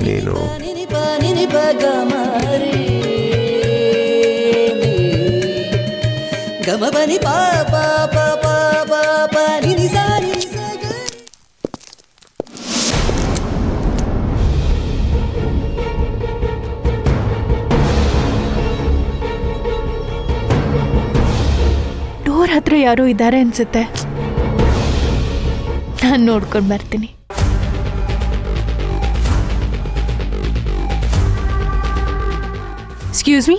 ನೀನು ಗಮಬನಿ ಪಾ ಪಾ ಪಾ ಪಾ ಪಾ ಪಾ ನಿನಿ ಸಾ ನಿನಿ ಸಾ ಗ. ಡೋರ್ ಹತ್ರ ಯಾರೋ ಇದ್ದಾರೆ ಅನ್ಸುತ್ತೆ. ನಾನು ನೋಡ್ಕೊಂಡು ಬರ್ತೀನಿ. ಎಕ್ಸ್ಕ್ಯೂಸ್ ಮೀ,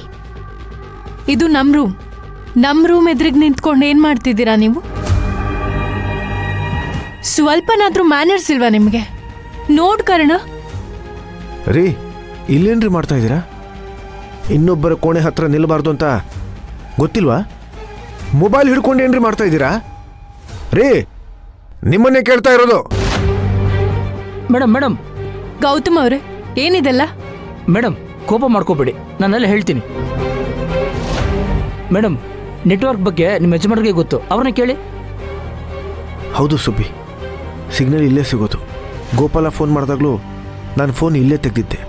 ಇದು ನಮ್ಮ ರೂಮ್ ಎದುರಿಗೆ ನಿಂತ್ಕೊಂಡು ಏನು ಮಾಡ್ತಿದ್ದೀರಾ ನೀವು? ಸ್ವಲ್ಪನಾದ್ರೂ ಮ್ಯಾನರ್ಸ್ ಇಲ್ವಾ ನಿಮಗೆ? ನೋಡ್ಕರಣ. ರೀ, ಇಲ್ಲೇನ್ರಿ ಮಾಡ್ತಾ ಇದ್ದೀರಾ? ಇನ್ನೊಬ್ಬರ ಕೋಣೆ ಹತ್ರ ನಿಲ್ಲಬಾರ್ದು ಅಂತ ಗೊತ್ತಿಲ್ವಾ? ಮೊಬೈಲ್ ಹಿಡ್ಕೊಂಡು ಏನ್ರಿ ಮಾಡ್ತಾ ಇದ್ದೀರಾ? ರೀ, ನಿಮ್ಮನ್ನೇ ಕೇಳ್ತಾ ಇರೋದು. ಮೇಡಮ್ ಗೌತಮ್ ಅವರೇ, ಏನಿದೆಲ್ಲ? ಮೇಡಮ್, ಕೋಪ ಮಾಡ್ಕೋಬೇಡಿ, ನಾನೆಲ್ಲ ಹೇಳ್ತೀನಿ. ಮೇಡಮ್, ನೆಟ್ವರ್ಕ್ ಬಗ್ಗೆ ನಿಮ್ಮ ಯಜಮಾನರಿಗೆ ಗೊತ್ತು, ಅವ್ರನ್ನ ಕೇಳಿ. ಹೌದು ಸುಬ್ಬಿ, ಸಿಗ್ನಲ್ ಇಲ್ಲೇ ಸಿಗೋದು. ಗೋಪಾಲ ಫೋನ್ ಮಾಡಿದಾಗಲೂ ನಾನು ಫೋನ್ ಇಲ್ಲೇ ತೆಗೆದಿದ್ದೆ.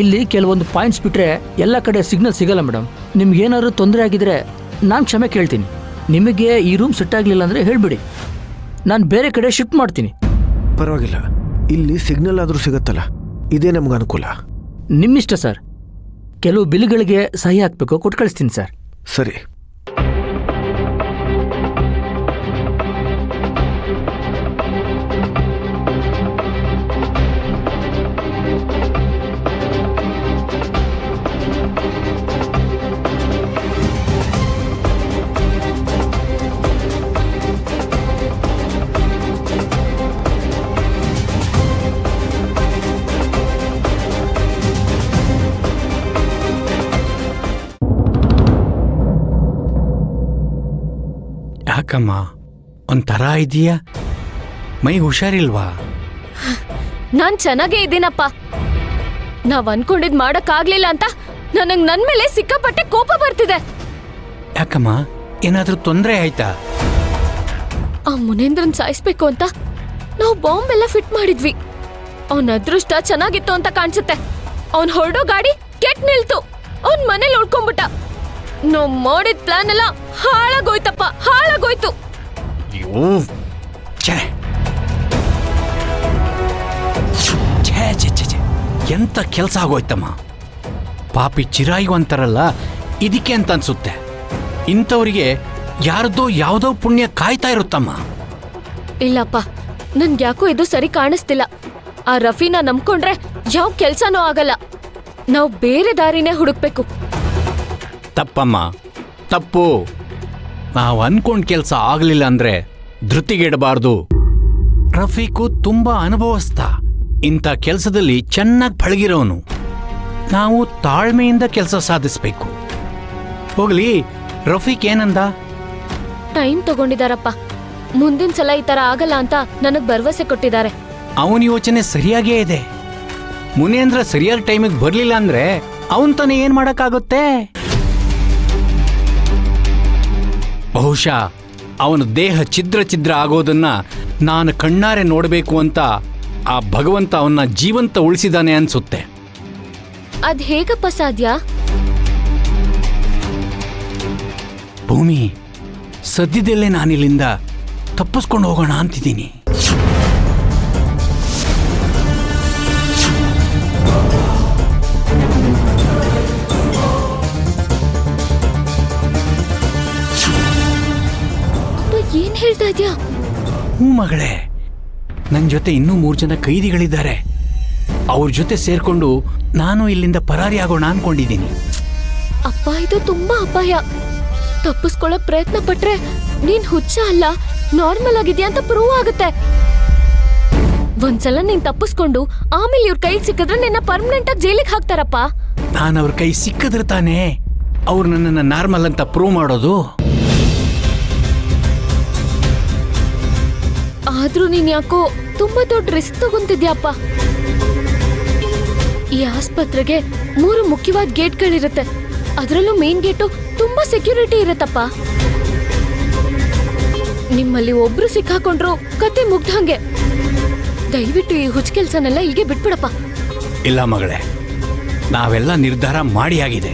ಇಲ್ಲಿ ಕೆಲವೊಂದು ಪಾಯಿಂಟ್ಸ್ ಬಿಟ್ಟರೆ ಎಲ್ಲ ಕಡೆ ಸಿಗ್ನಲ್ ಸಿಗಲ್ಲ ಮೇಡಮ್. ನಿಮ್ಗೇನಾದ್ರು ತೊಂದರೆ ಆಗಿದ್ರೆ ನಾನು ಕ್ಷಮೆ ಕೇಳ್ತೀನಿ. ನಿಮಗೆ ಈ ರೂಮ್ ಸೆಟ್ ಆಗಲಿಲ್ಲ ಅಂದರೆ ಹೇಳಿಬಿಡಿ, ನಾನು ಬೇರೆ ಕಡೆ ಶಿಫ್ಟ್ ಮಾಡ್ತೀನಿ. ಪರವಾಗಿಲ್ಲ, ಇಲ್ಲಿ ಸಿಗ್ನಲ್ ಆದರೂ ಸಿಗತ್ತಲ್ಲ, ಇದೇ ನಮ್ಗೆ ಅನುಕೂಲ. ನಿಮ್ಮಿಷ್ಟ ಸರ್. ಕೆಲವು ಬಿಲ್ಗಳಿಗೆ ಸಹಿ ಹಾಕಬೇಕು, ಕೊಟ್ಟು ಕಳಿಸ್ತೀನಿ ಸರ್. ಸರಿ. ಯಾಕಮ್ಮ ಒಂಥರ ಇದೆಯಾ? ಮೈ ಹುಷಾರಿಲ್ವಾ? ನಾನ್ ಚೆನ್ನಾಗೇ ಇದ್ದೀನಪ್ಪ. ನಾವ್ ಅನ್ಕೊಂಡಿದ್ ಮಾಡಕ್ಕಾಗ್ಲಿಲ್ಲ ಅಂತ ನನಗ್ ನನ್ ಮೇಲೆ ಸಿಕ್ಕಾಪಟ್ಟೆ ಕೋಪ ಬರ್ತಿದೆ. ಯಾಕಮ್ಮ, ಏನಾದ್ರೂ ತೊಂದರೆ ಆಯ್ತಾ? ಆ ಮುನೇಂದ್ರನ್ ಸಾಯಿಸ್ಬೇಕು ಅಂತ ನಾವು ಬಾಂಬ್ ಎಲ್ಲ ಫಿಟ್ ಮಾಡಿದ್ವಿ. ಅವನ ಅದೃಷ್ಟ ಚೆನ್ನಾಗಿತ್ತು ಅಂತ ಕಾಣಿಸುತ್ತೆ. ಅವನ್ ಹೊರಡೋ ಗಾಡಿ ಕೆಟ್ ನಿಲ್ತು, ಅವನ್ ಮನೇಲಿ ಉಳ್ಕೊಂಡ್ಬಿಟ್ಟ. ನಾವ್ ಮಾಡಿದ ಪ್ಲಾನ್ ಎಲ್ಲ ಹಾಳಾಗೋಯ್ತಪ್ಪ, ಹಾಳಾಗೋಯ್ತು. ಎಂತ ಕೆಲಸ ಆಗೋಯ್ತಮ್ಮ. ಪಾಪಿ ಚಿರಾಯು ಅಂತಾರಲ್ಲ, ಇದಕ್ಕೆ ಅಂತ ಅನ್ಸುತ್ತೆ. ಇಂಥವ್ರಿಗೆ ಯಾರದೋ ಯಾವುದೋ ಪುಣ್ಯ ಕಾಯ್ತಾ ಇರುತ್ತಮ್ಮ. ಇಲ್ಲಪ್ಪ, ನನ್ಗ್ಯಾಕೋ ಇದು ಸರಿ ಕಾಣಿಸ್ತಿಲ್ಲ. ಆ ರಫಿನ ನಂಬ್ಕೊಂಡ್ರೆ ಯಾವ ಕೆಲ್ಸನೂ ಆಗಲ್ಲ. ನಾವು ಬೇರೆ ದಾರಿನೇ ಹುಡುಕ್ಬೇಕು. ತಪ್ಪಮ್ಮ, ತಪ್ಪು. ನಾವು ಅನ್ಕೊಂಡ್ ಕೆಲಸ ಆಗ್ಲಿಲ್ಲ ಅಂದ್ರೆ ಧೃತಿಗೆಡಬಾರ್ದು. ರಫೀಕು ತುಂಬಾ ಅನುಭವಸ್ಥ, ಇಂಥ ಕೆಲಸದಲ್ಲಿ ಚೆನ್ನಾಗಿ ಪಳಗಿರೋನು. ನಾವು ತಾಳ್ಮೆಯಿಂದ ಕೆಲಸ ಸಾಧಿಸ್ಬೇಕು. ಹೋಗ್ಲಿ, ರಫೀಕ್ ಏನಂದ? ಟೈಮ್ ತಗೊಂಡಿದಾರಪ್ಪ. ಮುಂದಿನ ಸಲ ಈ ತರ ಆಗಲ್ಲ ಅಂತ ನನಗ್ ಭರವಸೆ ಕೊಟ್ಟಿದ್ದಾರೆ. ಅವನ ಯೋಚನೆ ಸರಿಯಾಗೇ ಇದೆ. ಮುನೇಂದ್ರ ಸರಿಯಾದ ಟೈಮಿಗೆ ಬರ್ಲಿಲ್ಲ ಅಂದ್ರೆ ಅವನ್ ತಾನೇ ಏನ್ ಮಾಡಕ್ಕಾಗುತ್ತೆ? ಬಹುಶಃ ಅವನ ದೇಹ ಛಿದ್ರ ಆಗೋದನ್ನ ನಾನು ಕಣ್ಣಾರೆ ನೋಡಬೇಕು ಅಂತ ಆ ಭಗವಂತ ಅವನ್ನ ಜೀವಂತ ಉಳಿಸಿದಾನೆ ಅನ್ಸುತ್ತೆ. ಅದ್ ಹೇಗಪ್ಪ ಸಾಧ್ಯ? ಭೂಮಿ, ಸದ್ಯದಲ್ಲೇ ನಾನಿಲ್ಲಿಂದ ತಪ್ಪಿಸ್ಕೊಂಡು ಹೋಗೋಣ ಅಂತಿದ್ದೀನಿ. ಏನ್ ಹೇಳ್ತಾ ಇದ್ಯಾ? ಹ್ಞೂ ಮಗಳೇ, ನನ್ನ ಜೊತೆ ಇನ್ನೂ 3 ಜನ ಕೈದಿಗಳಿದ್ದಾರೆ. ಅವ್ರ ಜೊತೆ ಸೇರ್ಕೊಂಡು ನಾನು ಇಲ್ಲಿಂದ ಪರಾರಿ ಆಗೋಣ ಅನ್ಕೊಂಡಿದ್ದೀನಿ. ಅಪ್ಪ, ಇದು ತುಂಬಾ ಅಪಾಯ. ತಪ್ಪಿಸ್ಕೊಳ್ಳೋಕ್ ಪ್ರಯತ್ನ ಪಟ್ರೆ ನೀನ್ ಹುಚ್ಚ ಅಲ್ಲ, ನಾರ್ಮಲ್ ಆಗಿದ್ಯಾ ಅಂತ ಪ್ರೂವ್ ಆಗುತ್ತೆ. ಒಂದ್ಸಲ ನೀನ್ ತಪ್ಪಿಸ್ಕೊಂಡು ಆಮೇಲೆ ಇವ್ರ ಕೈ ಸಿಕ್ಕಿದ್ರೆ ನಿನ್ನ ಪರ್ಮನೆಂಟ್ ಆಗಿ ಜೈಲಿಗೆ ಹಾಕ್ತಾರಪ್ಪ. ನಾನು ಅವ್ರ ಕೈ ಸಿಕ್ಕಿದ್ರೆ ತಾನೇ ಅವ್ರು ನನ್ನನ್ನು ನಾರ್ಮಲ್ ಅಂತ ಪ್ರೂವ್ ಮಾಡೋದು. ಆದ್ರೂ ನೀನ್ ಯಾಕೋ ತುಂಬಾ ದೊಡ್ಡ ರಿಸ್ಕ್ ತಗೊಂತಿದ್ಯಪ್ಪ. ಈ ಆಸ್ಪತ್ರೆಗೆ 3 ಮುಖ್ಯವಾದ ಗೇಟ್ಗಳಿರುತ್ತೆ. ಅದರಲ್ಲೂ ಮೇನ್ ಗೇಟು ತುಂಬಾ ಸೆಕ್ಯೂರಿಟಿ ಇರುತ್ತಪ್ಪ. ನಿಮ್ಮಲ್ಲಿ ಒಬ್ರು ಸಿಕ್ಕಾಕೊಂಡ್ರು ಕತೆ ಮುಗ್ದಂಗೆ. ದಯವಿಟ್ಟು ಈ ಹುಚ್ಚ ಕೆಲ್ಸನೆಲ್ಲ ಹೀಗೆ ಬಿಟ್ಬಿಡಪ್ಪ. ಇಲ್ಲ ಮಗಳೇ, ನಾವೆಲ್ಲ ನಿರ್ಧಾರ ಮಾಡಿ ಆಗಿದೆ.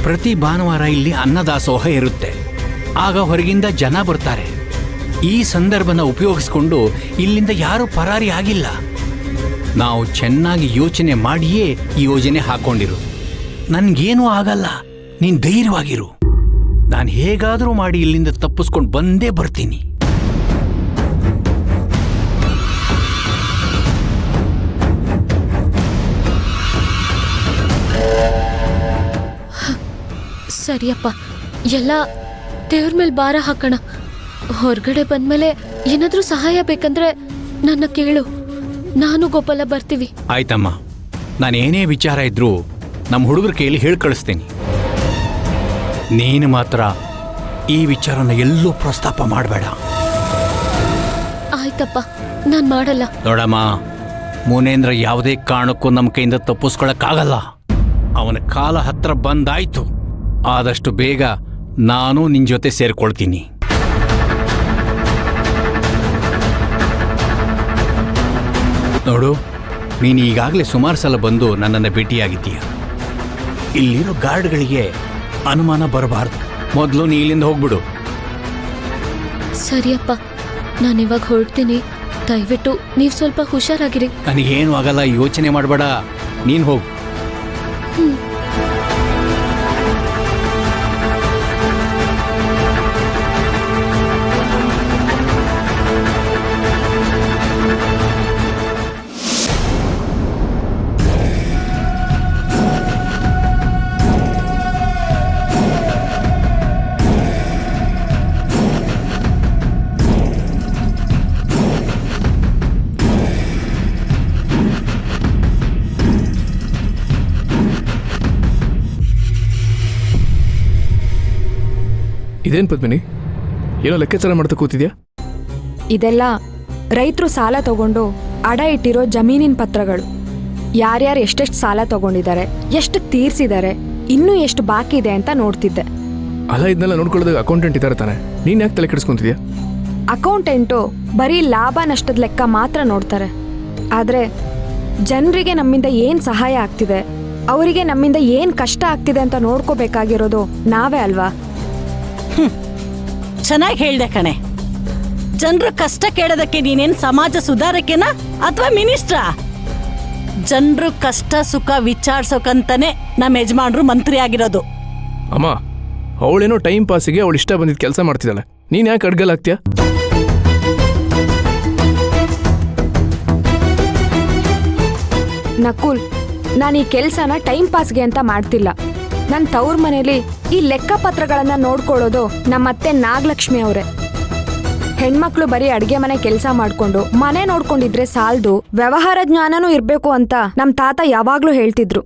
ಪ್ರತಿ ಭಾನುವಾರ ಇಲ್ಲಿ ಅನ್ನದಾಸೋಹ ಇರುತ್ತೆ. ಆಗ ಹೊರಗಿಂದ ಜನ ಬರ್ತಾರೆ. ಈ ಸಂದರ್ಭನ ಉಪಯೋಗಿಸ್ಕೊಂಡು ಇಲ್ಲಿಂದ ಯಾರೂ ಪರಾರಿ ಆಗಿಲ್ಲ. ನಾವು ಚೆನ್ನಾಗಿ ಯೋಚನೆ ಮಾಡಿಯೇ ಈ ಯೋಜನೆ ಹಾಕೊಂಡಿರು. ನನ್ಗೇನೂ ಆಗಲ್ಲ, ನೀನ್ ಧೈರ್ಯವಾಗಿರು. ನಾನು ಹೇಗಾದರೂ ಮಾಡಿ ಇಲ್ಲಿಂದ ತಪ್ಪಿಸ್ಕೊಂಡು ಬಂದೇ ಬರ್ತೀನಿ. ಸರಿಯಪ್ಪ, ಎಲ್ಲ ದೇವ್ರ ಮೇಲೆ ಭಾರ ಹಾಕೋಣ. ಹೊರಗಡೆ ಬಂದ್ಮೇಲೆ ಏನಾದ್ರೂ ಸಹಾಯ ಬೇಕಂದ್ರೆ ನನ್ನ ಕೇಳು, ನಾನು ಗೋಪಾಲ ಬರ್ತೀವಿ. ಆಯ್ತಮ್ಮ, ನಾನೇನೇ ವಿಚಾರ ಇದ್ರೂ ನಮ್ಮ ಹುಡುಗರ ಕೈಯಲ್ಲಿ ಹೇಳಿ ಕಳಿಸ್ತೀನಿ. ನೀನು ಮಾತ್ರ ಈ ವಿಚಾರನ ಎಲ್ಲೂ ಪ್ರಸ್ತಾಪ ಮಾಡಬೇಡ. ಆಯ್ತಪ್ಪ, ನಾನ್ ಮಾಡಲ್ಲ. ನೋಡಮ್ಮ, ಮುನೇಂದ್ರ ಯಾವುದೇ ಕಾರಣಕ್ಕೂ ನಮ್ಮ ಕೈಯಿಂದ ತಪ್ಪಿಸ್ಕೊಳಕ್ಕಾಗಲ್ಲ. ಅವನ ಕಾಲ ಹತ್ರ ಬಂದಾಯ್ತು. ಆದಷ್ಟು ಬೇಗ ನಾನು ನಿನ್ನ ಜೊತೆ ಸೇರ್ಕೊಳ್ತೀನಿ. ನೋಡು, ನೀನು ಈಗಾಗಲೇ ಸುಮಾರು ಸಲ ಬಂದು ನನ್ನನ್ನು ಭೇಟಿಯಾಗಿದ್ದೀಯ. ಇಲ್ಲಿರೋ ಗಾರ್ಡ್ಗಳಿಗೆ ಅನುಮಾನ ಬರಬಾರ್ದು. ಮೊದಲು ನೀ ಇಲ್ಲಿಂದ ಹೋಗ್ಬಿಡು. ಸರಿಯಪ್ಪ, ನಾನಿವಾಗ ಹೊರಡ್ತೀನಿ. ದಯವಿಟ್ಟು ನೀವು ಸ್ವಲ್ಪ ಹುಷಾರಾಗಿರಿ. ನನಗೇನು ಆಗಲ್ಲ, ಯೋಚನೆ ಮಾಡಬೇಡ. ನೀನು ಹೋಗು. ಇದೇನು ಪದ್ಮಿನಿ, ಏನೋ ಲೆಕ್ಕಾಚಾರ ಮಾಡ್ತಾ ಕೂತಿದ್ಯಾ? ಇದೆಲ್ಲ ರೈತರು ಸಾಲ ತಗೊಂಡು ಅಡ ಇಟ್ಟಿರೋ ಜಮೀನಿನ ಪತ್ರಗಳು. ಯಾರ್ಯಾರು ಎಷ್ಟೆಷ್ಟು ಸಾಲ ತಗೊಂಡಿದ್ದಾರೆ, ಎಷ್ಟು ತೀರ್ಸಿದ್ದಾರೆ, ಇನ್ನೂ ಎಷ್ಟು ಬಾಕಿ ಇದೆ ಅಂತ ನೋಡ್ತಿದ್ದೆ. ಅಲ್ಲ, ಇದನ್ನೆಲ್ಲ ನೋಡ್ಕೊಳ್ಳೋದು ಅಕೌಂಟೆಂಟ್ ಇದ್ದಾರೆ ತಾನೆ, ನೀನು ಯಾಕೆ ತಲೆ ಕೆಡಿಸ್ಕೊಂತಿದ್ಯಾ? ಅಕೌಂಟೆಂಟು ಬರೀ ಲಾಭ ನಷ್ಟದ ಲೆಕ್ಕ ಮಾತ್ರ ನೋಡ್ತಾರೆ. ಆದರೆ ಜನರಿಗೆ ನಮ್ಮಿಂದ ಏನು ಸಹಾಯ ಆಗ್ತಿದೆ, ಅವರಿಗೆ ನಮ್ಮಿಂದ ಏನು ಕಷ್ಟ ಆಗ್ತಿದೆ ಅಂತ ನೋಡ್ಕೋಬೇಕಾಗಿರೋದು ನಾವೇ ಅಲ್ವಾ? ಚೆನ್ನಾಗಿ ಹೇಳ್ದೆ ಕಣೆ. ಜನರ ಕಷ್ಟ ಕೇಳೋದಕ್ಕೆ ನೀನೇನು ಸಮಾಜ ಸುಧಾರಕೇನಾ ಅಥವಾ ಮಿನಿಸ್ಟ್ರಾ? ಜನರು ಕಷ್ಟ ಸುಖ ವಿಚಾರಿಸೋಕಂತಾನೆ ನಮ್ಮ ಯಜಮಾನ್ರು ಮಂತ್ರಿ ಆಗಿರೋದು. ಅಮ್ಮ, ಅವಳೇನೋ ಟೈಮ್ ಪಾಸಿಗೆ ಅವಳು ಇಷ್ಟ ಬಂದಿದ್ದು ಕೆಲಸ ಮಾಡ್ತಿದ್ದಾಳೆ, ನೀನು ಯಾಕೆ ಅಡ್ಗಲಾಗ್ತೀಯಾ? ನಕುಲ್, ನಾನು ಈ ಕೆಲಸನ ಟೈಮ್ ಪಾಸ್ಗೆ ಅಂತ ಮಾಡ್ತಿಲ್ಲ. ನನ್ನ ತವ್ರ ಮನೇಲಿ ಈ ಲೆಕ್ಕಪತ್ರಗಳನ್ನ ನೋಡ್ಕೊಳ್ಳೋದು ನಮ್ಮತ್ತೆ ನಾಗಲಕ್ಷ್ಮಿ ಅವರೇ. ಹೆಣ್ಮಕ್ಳು ಬರೀ ಅಡ್ಗೆ ಮನೆ ಕೆಲಸ ಮಾಡ್ಕೊಂಡು ಮನೆ ನೋಡ್ಕೊಂಡಿದ್ರೆ ಸಾಲದು, ವ್ಯವಹಾರ ಜ್ಞಾನನೂ ಇರಬೇಕು ಅಂತ ನಮ್ಮ ತಾತ ಯಾವಾಗ್ಲೂ ಹೇಳ್ತಿದ್ರು.